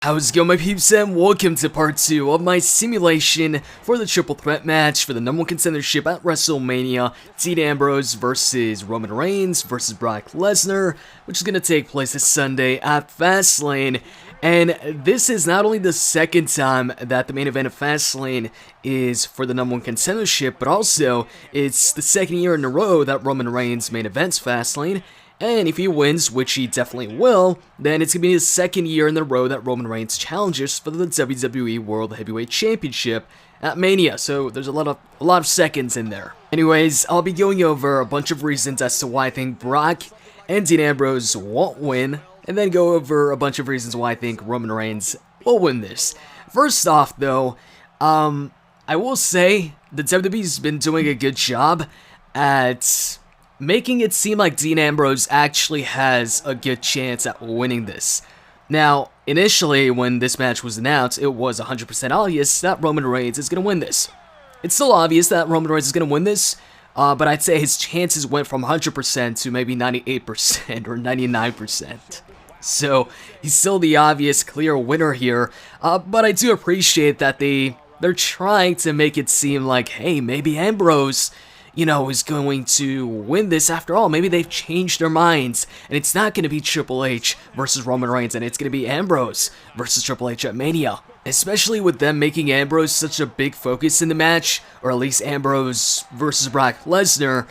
How's it going, my peeps, and welcome to part 2 of my simulation for the triple threat match for the #1 contendership at Wrestlemania. Dean Ambrose versus Roman Reigns versus Brock Lesnar, which is going to take place this Sunday at Fastlane. And this is not only the second time that the main event of Fastlane is for the #1 contendership, but also it's the second year in a row that Roman Reigns main events Fastlane. And if he wins, which he definitely will, then it's going to be his second year in a row that Roman Reigns challenges for the WWE World Heavyweight Championship at Mania. So there's a lot of seconds in there. Anyways, I'll be going over a bunch of reasons as to why I think Brock and Dean Ambrose won't win, and then go over a bunch of reasons why I think Roman Reigns will win this. First off, though, I will say the WWE's been doing a good job at making it seem like Dean Ambrose actually has a good chance at winning this. Now, initially, when this match was announced, it was 100% obvious that Roman Reigns is going to win this. It's still obvious that Roman Reigns is going to win this, but I'd say his chances went from 100% to maybe 98% or 99%. So, he's still the obvious clear winner here, but I do appreciate that they're trying to make it seem like, hey, maybe Ambrose, is going to win this after all. Maybe they've changed their minds, and it's not going to be Triple H versus Roman Reigns, and it's going to be Ambrose versus Triple H at Mania. Especially with them making Ambrose such a big focus in the match, or at least Ambrose versus Brock Lesnar,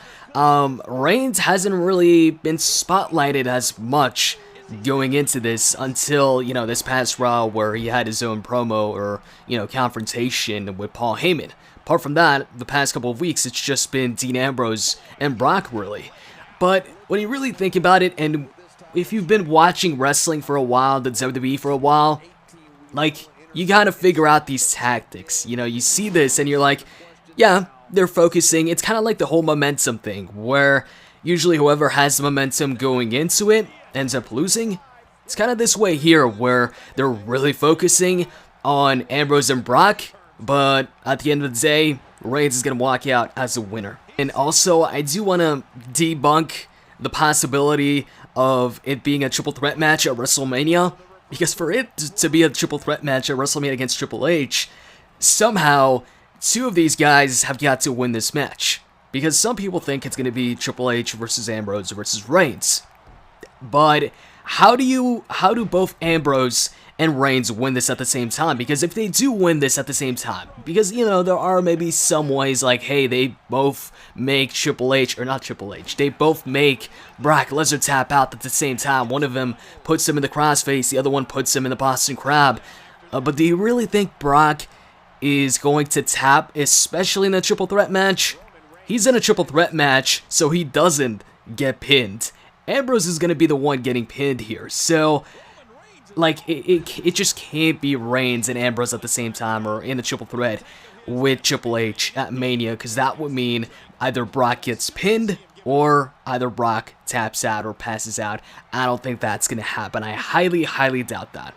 Reigns hasn't really been spotlighted as much going into this until, this past Raw where he had his own promo or, confrontation with Paul Heyman. Apart from that, the past couple of weeks, it's just been Dean Ambrose and Brock, really. But when you really think about it, and if you've been watching wrestling for a while, the WWE for a while, you gotta figure out these tactics. You see this and you're like, yeah, they're focusing. It's kind of like the whole momentum thing, where usually whoever has the momentum going into it ends up losing. It's kind of this way here, where they're really focusing on Ambrose and Brock, but at the end of the day, Reigns is going to walk out as a winner. And also, I do want to debunk the possibility of it being a triple threat match at WrestleMania, because for it to be a triple threat match at WrestleMania against Triple H, somehow two of these guys have got to win this match. Because some people think it's going to be Triple H versus Ambrose versus Reigns. But how do both Ambrose and Reigns win this at the same time? Because if they do win this at the same time, because, there are maybe some ways like, hey, they both make they both make Brock Lesnar tap out at the same time. One of them puts him in the crossface, the other one puts him in the Boston Crab. But do you really think Brock is going to tap, especially in a triple threat match? He's in a triple threat match, so he doesn't get pinned. Ambrose is going to be the one getting pinned here, so it just can't be Reigns and Ambrose at the same time, or in a triple threat with Triple H at Mania, because that would mean either Brock gets pinned or either Brock taps out or passes out. I don't think that's going to happen. I highly, highly doubt that.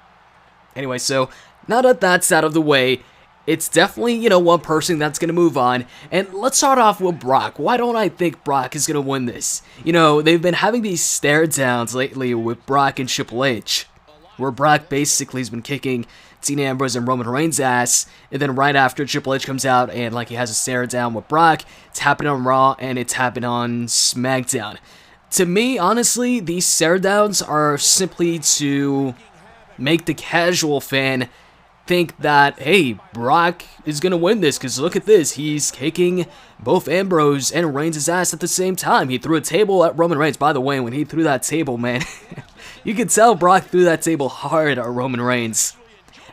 Anyway, so now that that's out of the way, it's definitely, one person that's going to move on. And let's start off with Brock. Why don't I think Brock is going to win this? They've been having these stare downs lately with Brock and Triple H, where Brock basically has been kicking Dean Ambrose and Roman Reigns' ass, and then right after Triple H comes out and he has a stare down with Brock, it's happened on Raw and it's happened on SmackDown. To me, honestly, these stare downs are simply to make the casual fan think that, hey, Brock is gonna win this, because look at this, he's kicking both Ambrose and Reigns' ass at the same time. He threw a table at Roman Reigns. By the way, when he threw that table, man, you could tell Brock threw that table hard at Roman Reigns.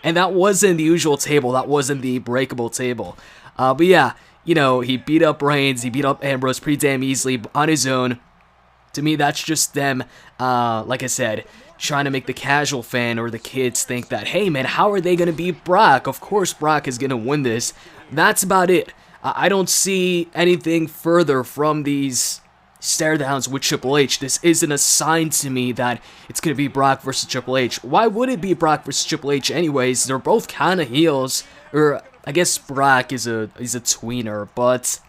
And that wasn't the usual table, that wasn't the breakable table. But yeah, he beat up Reigns, he beat up Ambrose pretty damn easily on his own. To me, that's just them, like I said, trying to make the casual fan or the kids think that, hey man, how are they going to beat Brock? Of course Brock is going to win this. That's about it. I don't see anything further from these stare downs with Triple H. This isn't a sign to me that it's going to be Brock versus Triple H. Why would it be Brock versus Triple H anyways? They're both kind of heels, or I guess Brock is a tweener, but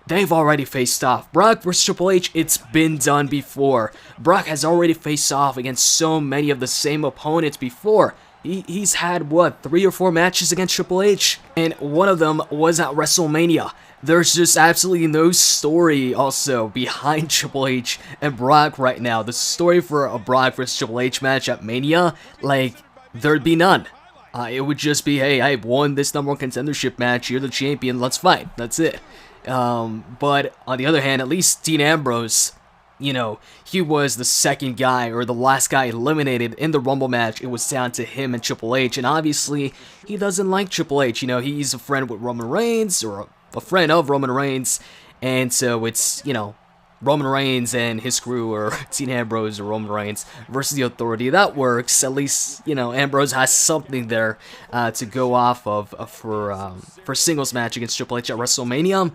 they've already faced off. Brock vs. Triple H, it's been done before. Brock has already faced off against so many of the same opponents before. he's had, what, 3 or 4 matches against Triple H, and one of them was at WrestleMania. There's just absolutely no story also behind Triple H and Brock right now. The story for a Brock vs. Triple H match at Mania, like, there'd be none. It would just be, hey, I won this #1 contendership match, you're the champion, let's fight. That's it. But on the other hand, at least Dean Ambrose, you know, he was the second guy, or the last guy eliminated in the Rumble match. It was down to him and Triple H, and obviously, he doesn't like Triple H. You know, he's a friend with Roman Reigns, or a friend of Roman Reigns, and so it's, you know, Roman Reigns and his crew, or Dean Ambrose or Roman Reigns versus the Authority. That works. At least, you know, Ambrose has something there to go off of for singles match against Triple H at WrestleMania.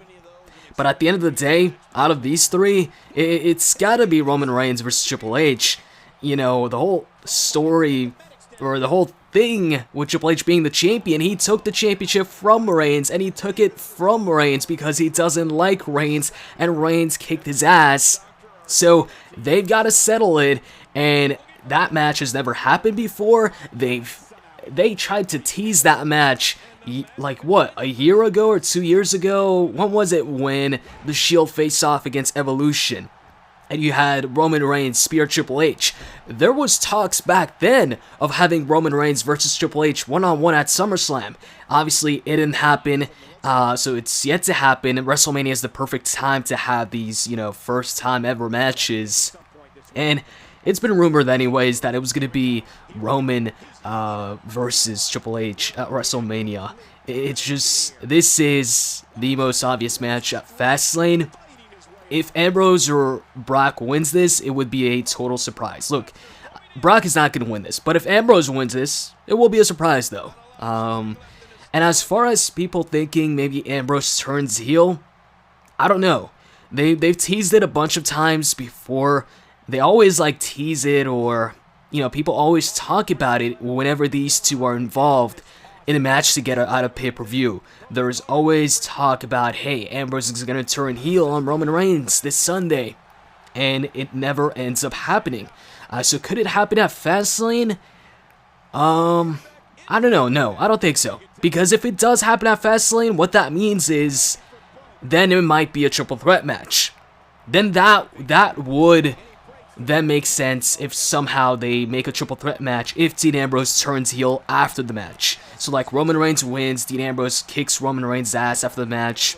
But at the end of the day, out of these 3, it's gotta be Roman Reigns versus Triple H. You know, the whole story, or the whole thing with Triple H being the champion, he took the championship from Reigns, and he took it from Reigns because he doesn't like Reigns, and Reigns kicked his ass. So, they've gotta settle it, and that match has never happened before. They tried to tease that match, like, what, a year ago or 2 years ago? When was it when the Shield faced off against Evolution? And you had Roman Reigns spear Triple H. There was talks back then of having Roman Reigns versus Triple H one-on-one at SummerSlam. Obviously, it didn't happen, so it's yet to happen. WrestleMania is the perfect time to have these, you know, first-time ever matches. And it's been rumored anyways that it was going to be Roman versus Triple H at WrestleMania. It's just, this is the most obvious match at Fastlane. If Ambrose or Brock wins this, it would be a total surprise. Look, Brock is not going to win this, but if Ambrose wins this, it will be a surprise though. And as far as people thinking maybe Ambrose turns heel, I don't know. They've teased it a bunch of times before. They always like tease it, or, you know, people always talk about it whenever these two are involved in a match together at a pay-per-view. There's always talk about, hey, Ambrose is going to turn heel on Roman Reigns this Sunday, and it never ends up happening. So could it happen at Fastlane? I don't know. No, I don't think so. Because if it does happen at Fastlane, what that means is then it might be a triple threat match. Then that would then make sense if somehow they make a triple threat match if Dean Ambrose turns heel after the match. So like Roman Reigns wins, Dean Ambrose kicks Roman Reigns' ass after the match,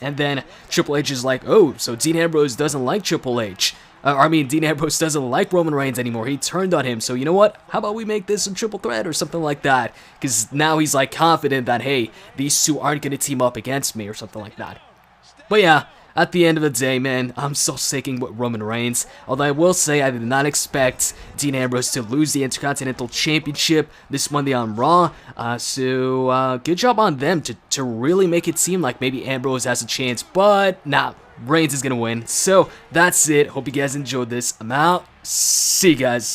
and then Triple H is like, oh, so Dean Ambrose doesn't like Triple H. Dean Ambrose doesn't like Roman Reigns anymore. He turned on him. So you know what? How about we make this a triple threat or something like that? Because now he's like confident that, hey, these two aren't going to team up against me or something like that. But yeah, at the end of the day, man, I'm still sticking with Roman Reigns. Although I will say I did not expect Dean Ambrose to lose the Intercontinental Championship this Monday on Raw. So good job on them to really make it seem like maybe Ambrose has a chance. But nah, Reigns is going to win. So that's it. Hope you guys enjoyed this. I'm out. See you guys.